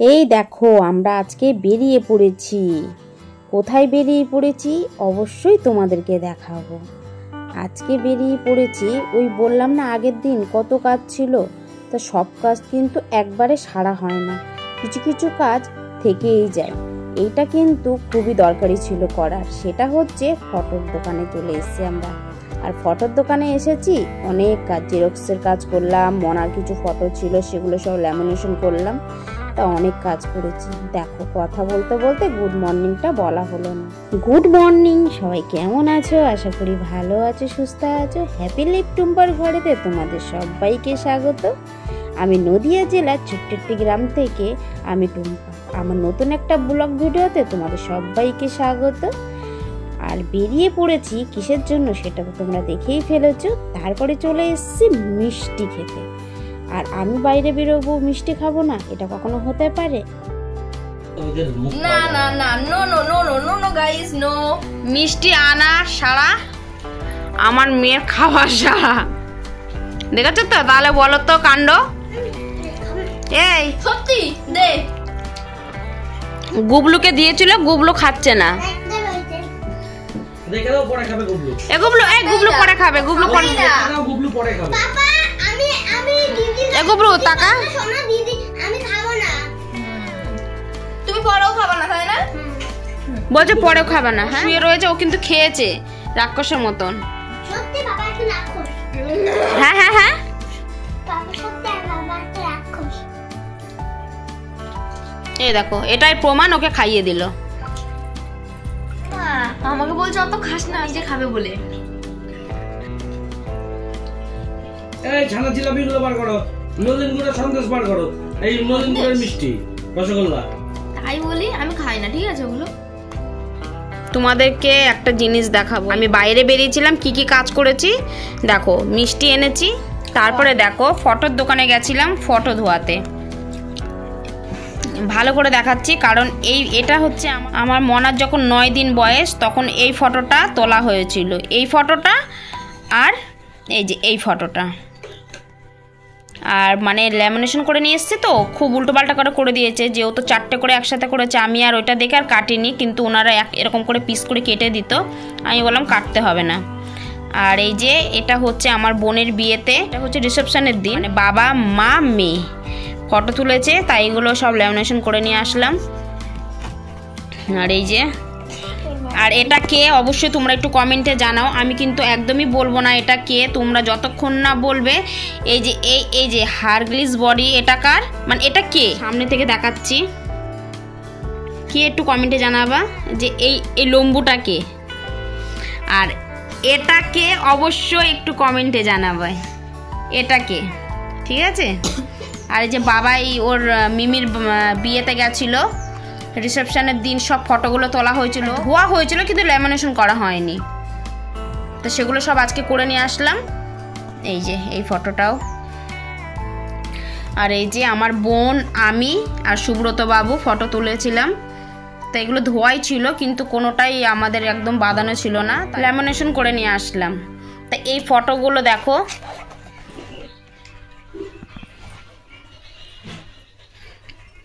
এই দেখো আমরা আজকে বেরিয়ে পড়েছি। কোথায় বেরিয়ে পড়েছি অবশ্যই তোমাদেরকে দেখাবো। আজকে বেরিয়ে পড়েছি, ওই বললাম না আগের দিন কত কাজ ছিল, তা সব কাজ কিন্তু একবারে সারা হয় না, কিছু কিছু কাজ থেকেই যায়। এইটা কিন্তু খুবই দরকারি ছিল করার, সেটা হচ্ছে ফটোর দোকানে চলে এসেছি আমরা। আর ফটোর দোকানে এসেছি, অনেক কাজ, জেরক্সের কাজ করলাম, মনার কিছু ফটো ছিল সেগুলো সব ল্যামিনেশন করলাম, তা অনেক কাজ করেছি। দেখো কথা বলতে বলতে গুড মর্নিংটা বলা হলো না। গুড মর্নিং, সবাই কেমন আছো? আশা করি ভালো আছো, সুস্থ আছো। হ্যাপি লাইফ টুম্পার ঘরেতে তোমাদের সবাইকে স্বাগত। আমি নদিয়া জেলার ছোট্ট একটি গ্রাম থেকে আমি টুম্পা। আমার নতুন একটা ব্লগ ভিডিওতে তোমাদের সবাইকে স্বাগত। আর বেরিয়ে পড়েছি কিসের জন্য সেটা তো তোমরা দেখেই ফেলেছো। তারপরে চলে এসেছি মিষ্টি খেতে। আর আমি বাইরে বেরোবো মিষ্টি খাবো না, এটা কখনো হতে পারে? না না না, no no no no no no guys, no. মিষ্টি আনা সারা আমার মেয়ের খাওয়া সারা, দেখেছো তো? তাহলে বলো তো কাণ্ড। এই সত্যি দে, গুবলুকে দিয়েছিল, গুবলু খাচ্ছে না। দেখে দাও, পরে খাবে গুবলু। গুবলু পরে খাবে, গুবলু পরে খাবে, গুবলু পরে খাবে। পাপা আমি দিদি গুবলু টাকা সোনা দিদি আমি খাবো না। তুমি পরেও খাবে না, তাই না? বলছে পরেও খাবে না। হ্যাঁ শুয়ে রয়েছে, ও কিন্তু খেয়েছে রাক্ষসের মতন। সত্যি বাবা একটু রাক্ষস। হ্যাঁ হ্যাঁ হ্যাঁ, বাবা সত্যি বাবা একটু রাক্ষস। এই দেখো, এটাই প্রমাণ, ওকে খাইয়ে দিল। আমাকে বলছে অত খাস না, নিজে খাবে বলে। এই ছানা জিলাপিগুলো বার করো, নলিন গুড়ের সন্দেশ বার করো, এই নলিন গুড়ের মিষ্টি, রসগোল্লা। তাই বলি আমি খাই না, ঠিক আছে ওগুলো। তোমাদেরকে একটা জিনিস দেখাবো। আমি বাইরে বেরিয়েছিলাম, কি কি কাজ করেছি দেখো। মিষ্টি এনেছি, তারপরে দেখো ফটোর দোকানে গেছিলাম ফটো ধোয়াতে। ভালো করে দেখাচ্ছি, কারণ এটা হচ্ছে আমার মনার যখন 9 দিন বয়স, তখন এই ফটোটা তোলা হয়েছিল। এই ফটোটা আর এই যে এই ফটোটা, আর মানে ল্যামিনেশন করে নিয়ে এসছে তো, খুব উল্টোপাল্টা করে দিয়েছে। যেহেতু 4টে করে একসাথে করেছে, আমি আর ওইটা দেখে আর কাটিনি, কিন্তু ওনারা এরকম করে পিস করে কেটে দিত, আমি বললাম কাটতে হবে না। আর এই যে এটা হচ্ছে আমার বোনের বিয়েতে, এটা হচ্ছে রিসেপশনের দিন, মানে বাবা মা মেয়ে ফটো তুলেছে, তাই এগুলো সব ল্যামিনেশন করে নিয়ে আসলাম। আর এই যে, আর এটা কে অবশ্যই তোমরা একটু কমেন্টে জানাও। আমি কিন্তু একদমই বলবো না এটা কে, তোমরা যতক্ষণ না বলবে। এই যে এই যে হারগ্লিস বডি, এটা কার, মানে এটা কে, সামনে থেকে দেখাচ্ছি, কে একটু কমেন্টে জানাবা যে এই লম্বুটা কে, আর এটা কে অবশ্যই একটু কমেন্টে জানাবে এটা কে, ঠিক আছে? আর এই যে বাবাই ওর মিমির বিয়েতে গেছিল, রিসেপশনের দিন সব ফটোগুলো তোলা হয়েছিল, ধোয়া হয়েছিল কিন্তু ল্যামিনেশন করা হয়নি, তো সেগুলো সব আজকে করে নিয়ে আসলাম। এই যে এই ফটোটাও, আর এই যে আমার বোন, আমি আর সুব্রত বাবু ফটো তুলেছিলাম। তো এগুলো ধোয়াই ছিল, কিন্তু কোনোটাই আমাদের একদম বাঁধানো ছিল না, ল্যামিনেশন করে নিয়ে আসলাম। তা এই ফটোগুলো দেখো,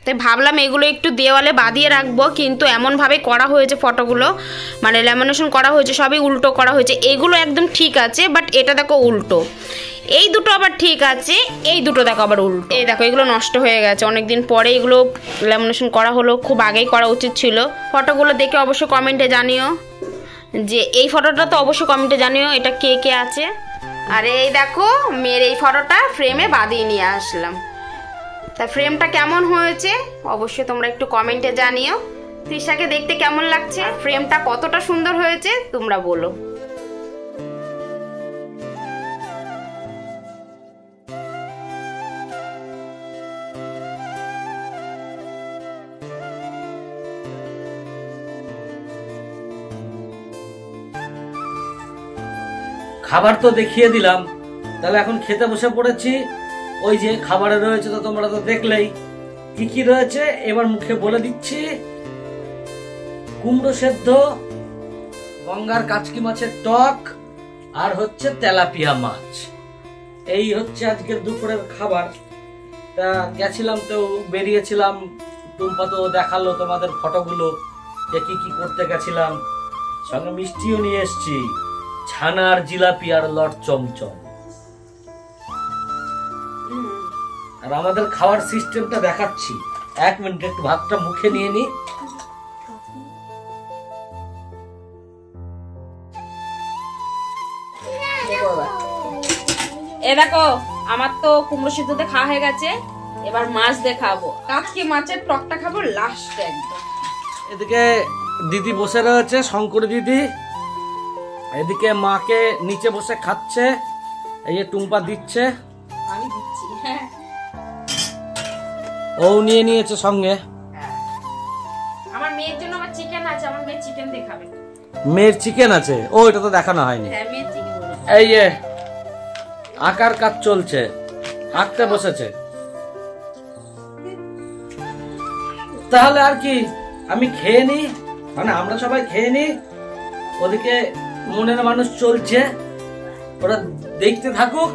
তাই ভাবলাম এগুলো একটু দেওয়ালে বাঁধিয়ে রাখবো, কিন্তু এমনভাবে করা হয়েছে ফটোগুলো, মানে ল্যামিনেশন করা হয়েছে, সবই উল্টো করা হয়েছে। এইগুলো একদম ঠিক আছে, বাট এটা দেখো উল্টো। এই দুটো আবার ঠিক আছে, এই দুটো দেখো আবার উল্টো। এই দেখো এগুলো নষ্ট হয়ে গেছে, অনেকদিন পরে এগুলো ল্যামিনেশন করা হলো, খুব আগেই করা উচিত ছিল। ফটোগুলো দেখে অবশ্যই কমেন্টে জানিও যে এই ফটোটা, তো অবশ্যই কমেন্টে জানিও এটা কে কে আছে। আর এই দেখো মেয়ের এই ফটোটা ফ্রেমে বাঁধিয়ে নিয়ে আসলাম। তা ফ্রেমটা কেমন হয়েছে অবশ্যই তোমরা একটু কমেন্টে জানিও। তৃষাকে দেখতে কেমন লাগছে, ফ্রেমটা কতটা সুন্দর হয়েছে তোমরা বলো। খাবার তো দেখিয়ে দিলাম, তাহলে এখন খেতে বসে পড়েছি। ওই যে খাবারে রয়েছে তো তোমরা তো দেখলেই কি কি রয়েছে, এবার মুখে বলে দিচ্ছি। কুমড়ো সেদ্ধ, গঙ্গার কাচকি মাছের টক, আর হচ্ছে তেলাপিয়া মাছ। এই হচ্ছে আজকের দুপুরের খাবার। তা গেছিলাম তো, বেরিয়েছিলাম টুম্পা তো দেখালো তোমাদের ফটোগুলো যে কি কি করতে গেছিলাম। সঙ্গে মিষ্টিও নিয়ে এসেছি, ছানার জিলাপি আর লট চমচম। আর আমাদের খাওয়ার সিস্টেমটা দেখাচ্ছি। 1 মিনিট একটু ভাতটা মুখে নিয়ে নি। এ দেখো আমার তো কুমড়ো সিদ্ধতে খাওয়া হয়ে গেছে, এবার মাছ দেখাবো। কাতকি মাছের টকটা খাবো লাস্টে একদম। এদিকে দিদি বসে রয়েছে, শঙ্কর দিদি। এদিকে মাকে নিচে বসে খাচ্ছে, এই যে টুম্পা দিচ্ছে, আমি দিচ্ছি। ও নিয়ে নিয়েছে সঙ্গে। আমার মেয়ের জন্য আমার চিকেন আছে, আমার মেয়ে চিকেন দেখাবে। মেয়ের চিকেন আছে? ও এটা তো দেখানো হয়নি। হ্যাঁ মেয়ের চিকেন। এই যে আঁকার কাজ চলছে, আঁকতে বসেছে। তাহলে আর কি, আমি খেয়ে নি, মানে আমরা সবাই খেয়ে নি। ওদিকে মনের মানুষ চলছে, ওরা দেখতে থাকুক,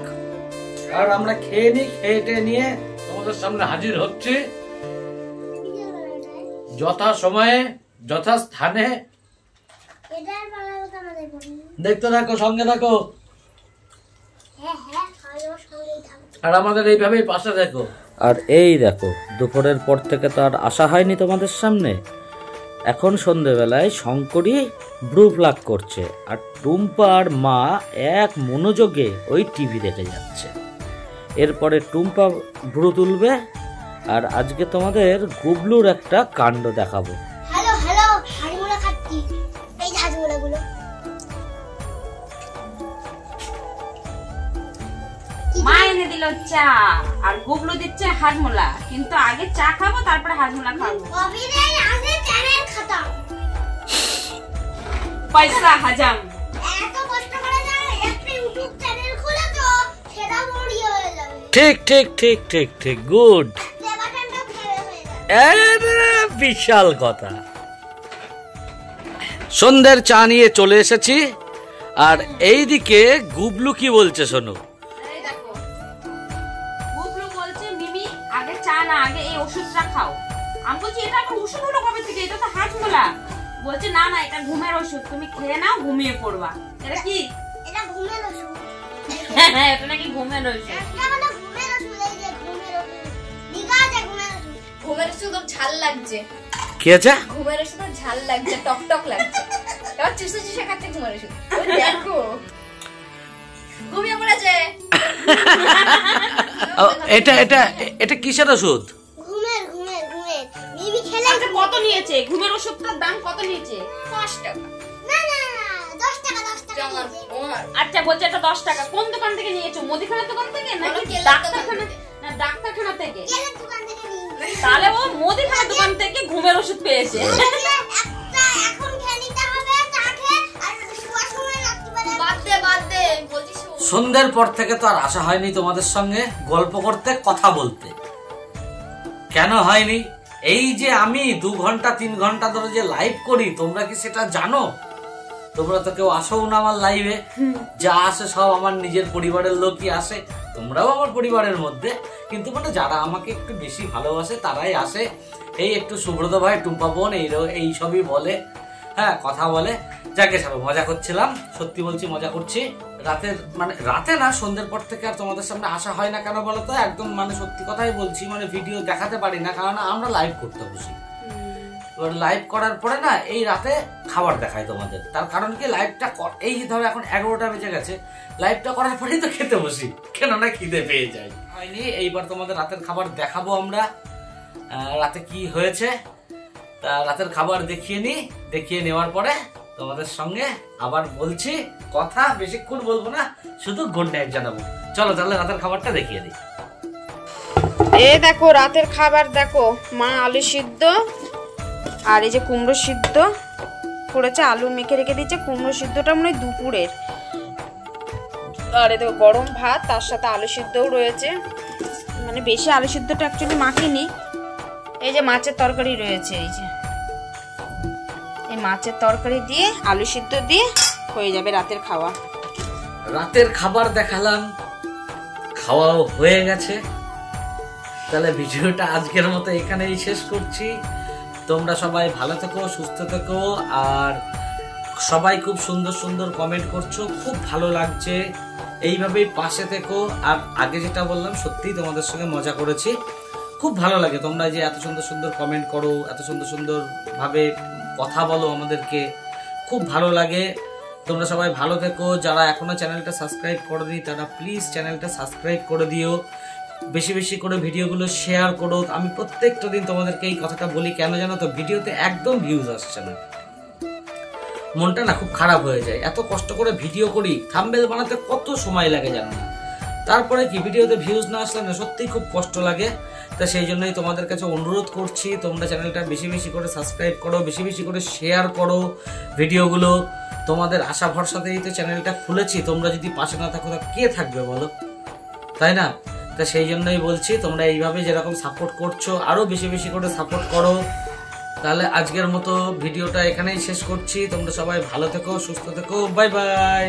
আর আমরা খেয়ে নি। খেয়ে নিয়ে তোমাদের সামনে হাজির হচ্ছি যথা সময়ে যথা স্থানে। দেখতে থাকো, সঙ্গে থাকো, আর আমাদের এইভাবেই পাশে দেখো। আর এই দেখো, দুপুরের পর থেকে তো আর আসা হয়নি তোমাদের সামনে। এখন সন্ধ্যেবেলায় শঙ্করী ব্রু প্লাগ করছে, আর টুম্পা আর মা এক মনোযোগে ওই টিভি দেখে যাচ্ছে। এরপরে টুম্পা ব্রু তুলবে, আর আজকে তোমাদের গুবলুর একটা কাণ্ড দেখাবো। হ্যালো হ্যালো, হাড়িমুড়া খাচ্ছি। এই যে হাড়িমুড়াগুলো। মা এনে দিল চা, আর গুবলু দিচ্ছে হাজমোলা। কিন্তু আগে চা খাবো, তারপরে হাজমোলা খাবো। কবিদের আছে চ্যানেল খতম। পয়সা হাজাম। এত কষ্ট করে না একটা ইউটিউব চ্যানেল খুলে তো সেটা বড়ি হয়ে যাবে। ঠিক ঠিক ঠিক ঠিক ঠিক, গুড। বাটনটা ফেলে হয়ে যাবে। বিশাল কথা। সন্ধ্যের চা নিয়ে চলে এসেছি, আর এইদিকে গুবলু কি বলছে শোনো। এই দেখো, গুবলু বলছে মিমি আগে চা না, আগে এই ওষুধটা খাও। আমি বলছি এটা আমার ওষুধ হলো কবে থেকে? এটা তো হাজমোলা। বলছে না না, এটা ঘুমের ওষুধ, তুমি খেয়ে নাও, ঘুমিয়ে পড়বা। এটা কি? এটা ঘুমের ওষুধ। হ্যাঁ এটা নাকি ঘুমের ওষুধ। এটা মানে ঘুমের ওষুধ, এই যে ঘুমের ওষুধ। দিঘা আছে ঘুমের ওষুধ। ঘুমের ওষুধ ঝাল লাগছে। কি আছে? ঘুমের ওষুধ ঝাল লাগছে, টক টক লাগছে। এবার চুষে চুষে খাচ্ছে ঘুমের ওষুধ। ওই দেখো ঘুমিয়ে পড়েছে। এটা এটা এটা কিসের ওষুধ? ঘুমের ঘুমের ঘুমের। মিমি খেলে আচ্ছা কত নিয়েছে? ঘুমের ওষুধটার দাম কত নিয়েছে? 5 টাকা। না না না 10 টাকা 10 টাকা। জমার ওর আচ্ছা বলছে এটা 10 টাকা। কোন দোকান থেকে নিয়েছো? মুদিখানার দোকান থেকে নাকি কেলার ডাক্তারখানা? দোকান থেকে। না ডাক্তারখানা থেকে। কেলের দোকান থেকে নিই। তাহলে ও মুদিখানার দোকান থেকে ঘুমের ওষুধ পেয়েছে। একটা এখন খেয়ে নিতে হবে, চা খেয়ে, আর শোয়ার সময় রাত্রিবেলা বাদ দে বলছিস। সন্ধ্যের পর থেকে তো আর আসা হয়নি তোমাদের সঙ্গে গল্প করতে, কথা বলতে। কেন হয়নি? এই যে আমি 2 ঘন্টা 3 ঘন্টা ধরে যে লাইভ করি, তোমরা কি সেটা জানো? তোমরা তো কেউ আসো না আমার লাইভে। যা আসে সব আমার নিজের পরিবারের লোকই আসে, তোমরাও আমার পরিবারের মধ্যে। কিন্তু মানে যারা আমাকে একটু বেশি ভালোবাসে তারাই আসে। এই একটু সুব্রত ভাই, টুম্পা বোন, এই সবই বলে, হ্যাঁ কথা বলে। যাকে সব মজা করছিলাম, সত্যি বলছি মজা করছি। রাতে না, সন্ধ্যের পর থেকে আর তোমাদের সামনে আসা হয় না। কেন বলো তো? একদম মানে সত্যি কথাই বলছি, মানে ভিডিও দেখাতে পারি না, কারণ আমরা লাইভ করতে বসি। এবার লাইভ করার পরে না, এই রাতে খাবার দেখায় তোমাদের। তার কারণ কি, লাইভটা এই যে ধরো এখন 11টা বেজে গেছে, লাইভটা করার পরেই তো খেতে বসি, কেননা খিদে পেয়ে যায়। হয়নি, এইবার তোমাদের রাতের খাবার দেখাবো আমরা। রাতে কি হয়েছে তা রাতের খাবার দেখিয়ে নেওয়ার পরে তোমাদের সঙ্গে আবার বলছি কথা। বেশিক্ষণ বলবো না, শুধু গুড নাইট জানাবো। চলো তাহলে রাতের খাবারটা দেখিয়ে দিই। এই দেখো রাতের খাবার, দেখো মা আলু সিদ্ধ আর এই যে কুমড়ো সিদ্ধ করেছে, আলু মেখে রেখে দিয়েছে। কুমড়ো সিদ্ধটা মনে হয় দুপুরের। আর এই দেখো গরম ভাত, তার সাথে আলু সিদ্ধও রয়েছে। মানে বেশি আলু সিদ্ধটা অ্যাকচুয়ালি মাখিনি। এই যে মাছের তরকারি রয়েছে, এই মাছের তরকারি দিয়ে আলু সিদ্ধ দিয়ে হয়ে যাবে রাতের খাওয়া। রাতের খাবার দেখালাম, খাওয়াও হয়ে গেছে। তাহলে ভিডিওটা আজকের মতো এখানেই শেষ করছি। তোমরা সবাই ভালো থেকো, সুস্থ থেকো, আর সবাই খুব সুন্দর সুন্দর কমেন্ট করছো, খুব ভালো লাগছে। এইভাবেই পাশে থেকো। আর আগে যেটা বললাম, সত্যিই তোমাদের সঙ্গে মজা করেছি, খুব ভালো লাগে। তোমরা যে এত সুন্দর সুন্দর কমেন্ট করো, এত সুন্দর সুন্দর ভাবে কথা বলো আমাদেরকে, খুব ভালো লাগে। তোমরা সবাই ভালো থেকো। যারা এখনো চ্যানেলটা সাবস্ক্রাইব করোনি তারা প্লিজ চ্যানেলটা সাবস্ক্রাইব করে দিও, বেশি বেশি করে ভিডিওগুলো শেয়ার করো। আমি প্রত্যেকটা দিন তোমাদেরকে এই কথাটা বলি, কেন জানো তো, ভিডিওতে একদম ভিউজ আসছে না, মনটা না খুব খারাপ হয়ে যায়। এত কষ্ট করে ভিডিও করি, থাম্বনেল বানাতে কত সময় লাগে জানো না, তারপরে কি ভিডিওতে ভিউজ না আসলে না সত্যিই খুব কষ্ট লাগে। তা সেই জন্যই তোমাদের কাছে অনুরোধ করছি, তোমরা চ্যানেলটা বেশি বেশি করে সাবস্ক্রাইব করো, বেশি বেশি করে শেয়ার করো ভিডিওগুলো। তোমাদের আশা ভরসাতেই তো চ্যানেলটা খুলেছি, তোমরা যদি পাশে না থাকো তা কে থাকবে বলো, তাই না? তা সেই জন্যই বলছি, তোমরা এইভাবে যেরকম সাপোর্ট করছো আরো বেশি বেশি করে সাপোর্ট করো। তাহলে আজকের মতো ভিডিওটা এখানেই শেষ করছি। তোমরা সবাই ভালো থেকো, সুস্থ থেকো, বাই বাই।